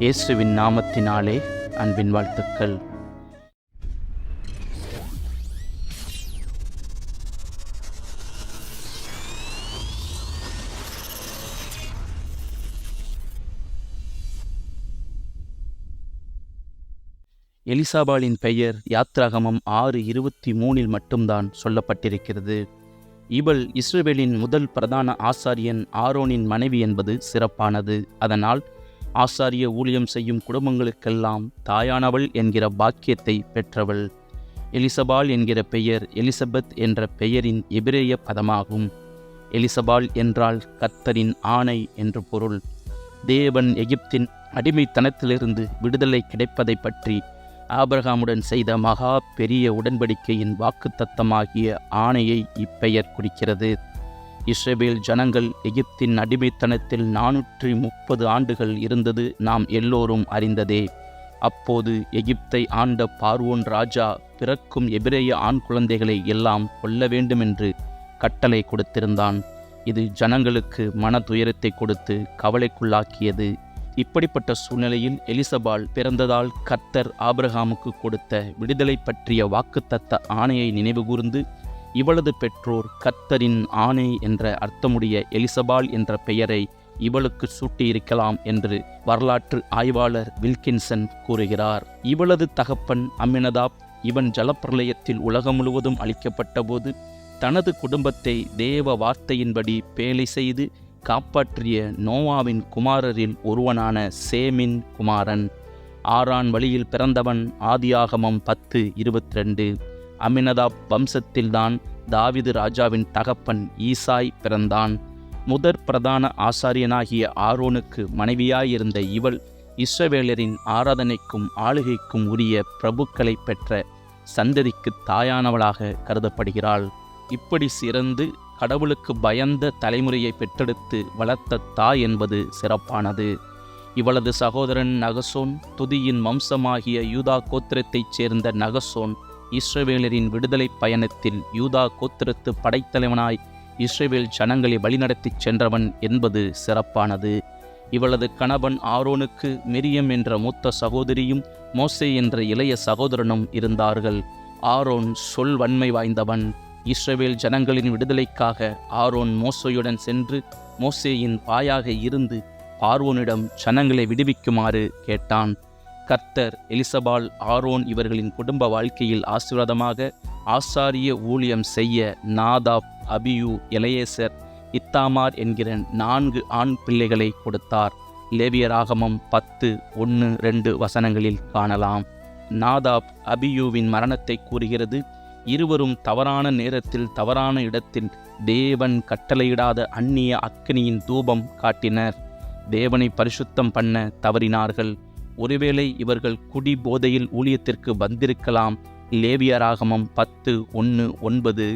இயேசுவின் நாமத்தினாலே அன்பின் வாழ்த்துக்கள். எலிசாபாளின் பெயர் யாத்ராகமம் 6:23 மட்டும்தான் சொல்லப்பட்டிருக்கிறது. இவள் இஸ்ரவேலின் முதல் பிரதான ஆசாரியன் ஆரோனின் மனைவி என்பது சிறப்பானது. அதனால் ஆசாரிய ஊழியம் செய்யும் குடும்பங்களுக்கெல்லாம் தாயானவள் என்கிற பாக்கியத்தை பெற்றவள். எலிசபாள் என்கிற பெயர் எலிசபெத் என்ற பெயரின் எபிரேய பதமாகும். எலிசபாள் என்றால் கர்த்தரின் ஆணை என்று பொருள். தேவன் எகிப்தின் அடிமைத்தனத்திலிருந்து விடுதலை கிடைப்பதை பற்றி ஆபிரகாமுடன் செய்த மகா பெரிய உடன்படிக்கையின் வாக்குத்தத்தமாகிய ஆணையை இப்பெயர் குறிக்கிறது. இஸ்ரவேல் ஜனங்கள் எகிப்தின் அடிமைத்தனத்தில் 430 ஆண்டுகள் இருந்தது நாம் எல்லோரும் அறிந்ததே. அப்போது எகிப்தை ஆண்ட பார்வோன் ராஜா பிறக்கும் எபிரேய ஆண் குழந்தைகளை எல்லாம் கொல்ல வேண்டுமென்று கட்டளை கொடுத்திருந்தான். இது ஜனங்களுக்கு மன துயரத்தை கொடுத்து கவலைக்குள்ளாக்கியது. இப்படிப்பட்ட சூழ்நிலையில் எலிசபாள் பிறந்ததால் கர்த்தர் ஆபிரகாமுக்கு கொடுத்த விடுதலை பற்றிய வாக்குத்தத்த ஆணையை நினைவுகூர்ந்து இவளது பெற்றோர் கர்த்தரின் ஆணை என்ற அர்த்தமுடைய எலிசபாள் என்ற பெயரை இவளுக்கு சூட்டியிருக்கலாம் என்று வரலாற்று ஆய்வாளர் வில்கின்சன் கூறுகிறார். இவளது தகப்பன் அம்மினதாப். இவன் ஜலப்பிரளயத்தில் உலகம் முழுவதும் அழிக்கப்பட்ட போது தனது குடும்பத்தை தேவ வார்த்தையின்படி பேலை செய்து காப்பாற்றிய நோவாவின் குமாரரில் ஒருவனான சேமின் குமாரன். ஆரான் வழியில் பிறந்தவன். ஆதியாகமம் 10:22. அம்மினதாப் வம்சத்தில்தான் தாவீது ராஜாவின் தகப்பன் ஈசாய் பிறந்தான். முதற் பிரதான ஆசாரியனாகிய ஆரோனுக்கு மனைவியாயிருந்த இவள் இஸ்ரவேலரின் ஆராதனைக்கும் ஆளுகைக்கும் உரிய பிரபுக்களை பெற்ற சந்ததிக்கு தாயானவளாக கருதப்படுகிறாள். இப்படி சிறந்து கடவுளுக்கு பயந்த தலைமுறையை பெற்றெடுத்து வளர்த்த தாய் என்பது சிறப்பானது. இவளது சகோதரன் நகசோன். துதியின் வம்சமாகிய யூதா கோத்திரத்தைச் சேர்ந்த நகசோன் இஸ்ரவேலரின் விடுதலை பயணத்தில் யூதா கோத்திரத்து படைத்தலைவனாய் இஸ்ரவேல் ஜனங்களை வழிநடத்திச் சென்றவன் என்பது சிறப்பானது. இவளது கணவன் ஆரோனுக்கு மிரியம் என்ற மூத்த சகோதரியும் மோசே என்ற இளைய சகோதரனும் இருந்தார்கள். ஆரோன் சொல்வன்மை வாய்ந்தவன். இஸ்ரவேல் ஜனங்களின் விடுதலைக்காக ஆரோன் மோசேயுடன் சென்று மோசேயின் வாயாக இருந்து பார்வோனிடம் ஜனங்களை விடுவிக்குமாறு கேட்டான். கர்த்தர் எலிசபாள் ஆரோன் இவர்களின் குடும்ப வாழ்க்கையில் ஆசீர்வாதமாக ஆசாரிய ஊழியம் செய்ய நாதாப், அபியூ, எலெயேசர், இத்தாமார் என்கிற 4 ஆண் பிள்ளைகளை கொடுத்தார். லேவியராகமம் 10:1-2 காணலாம். நாதாப் அபியூவின் மரணத்தை கூறுகிறது. இருவரும் தவறான நேரத்தில் தவறான இடத்தில் தேவன் கட்டளையிடாத அந்நிய அக்கினியின் தூபம் காட்டினர். தேவனை பரிசுத்தம் பண்ண தவறினார்கள். ஒருவேளை இவர்கள் குடி போதையில் ஊழியத்திற்கு வந்திருக்கலாம். லேவியராகமம் 10:1-9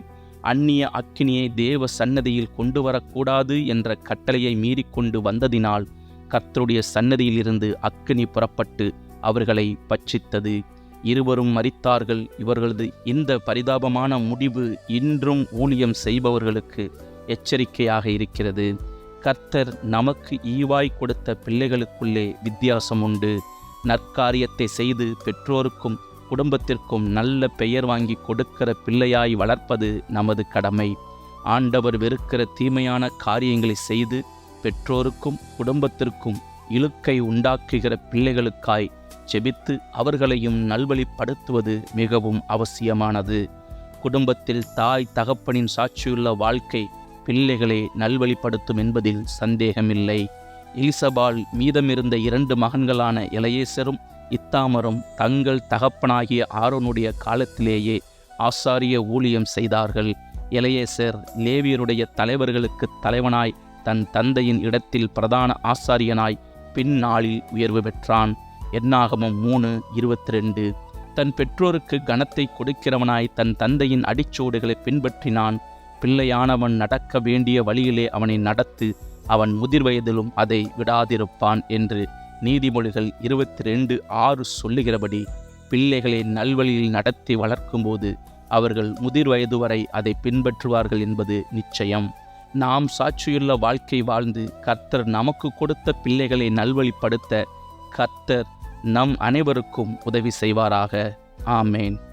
அந்நிய அக்கினியை தேவ சன்னதியில் கொண்டு வரக்கூடாது என்ற கட்டளையை மீறிக்கொண்டு வந்ததினால் கர்த்தருடைய சன்னதியிலிருந்து அக்கினி புறப்பட்டு அவர்களை பட்சித்தது. இருவரும் மரித்தார்கள். இவர்களது இந்த பரிதாபமான முடிவு இன்றும் ஊழியம் செய்பவர்களுக்கு எச்சரிக்கையாக இருக்கிறது. கர்த்தர் நமக்கு ஈவாய் கொடுத்த பிள்ளைகளுக்குள்ளே வித்தியாசம் உண்டு. நற்காரியத்தை செய்து பெற்றோருக்கும் குடும்பத்திற்கும் நல்ல பெயர் வாங்கி கொடுக்கிற பிள்ளையாய் வளர்ப்பது நமது கடமை. ஆண்டவர் வெறுக்கிற தீமையான காரியங்களை செய்து பெற்றோருக்கும் குடும்பத்திற்கும் இழுக்கை உண்டாக்குகிற பிள்ளைகளுக்காய் செபித்து அவர்களையும் நல்வழிப்படுத்துவது மிகவும் அவசியமானது. குடும்பத்தில் தாய் தகப்பனின் சாட்சியுள்ள வாழ்க்கை பிள்ளைகளை நல்வழிப்படுத்தும் என்பதில் சந்தேகமில்லை. எலிசபாள் மீதமிருந்த 2 மகன்களான எலெயேசரும் இத்தாமரும் தங்கள் தகப்பனாகிய ஆரோனுடைய காலத்திலேயே ஆசாரிய ஊழியம் செய்தார்கள். எலெயேசர் லேவியருடைய தலைவர்களுக்கு தலைவனாய் தன் தந்தையின் இடத்தில் பிரதான ஆசாரியனாய் பின்னாளில் உயர்வு பெற்றான். என்னாகமம் 3:22. தன் பெற்றோருக்கு கனத்தை கொடுக்கிறவனாய் தன் தந்தையின் அடிச்சோடுகளை பின்பற்றினான். பிள்ளையானவன் நடக்க வேண்டிய வழியிலே அவனை நடத்து, அவன் முதிர் வயதிலும் அதை விடாதிருப்பான் என்று நீதிமொழிகள் 22:6 சொல்லுகிறபடி பிள்ளைகளை நல்வழியில் நடத்தி வளர்க்கும்போது அவர்கள் முதிர் வயது வரை அதை பின்பற்றுவார்கள் என்பது நிச்சயம். நாம் சாட்சியுள்ள வாழ்க்கை வாழ்ந்து கர்த்தர் நமக்கு கொடுத்த பிள்ளைகளை நல்வழிப்படுத்த கர்த்தர் நம் அனைவருக்கும் உதவி செய்வாராக. ஆமேன்.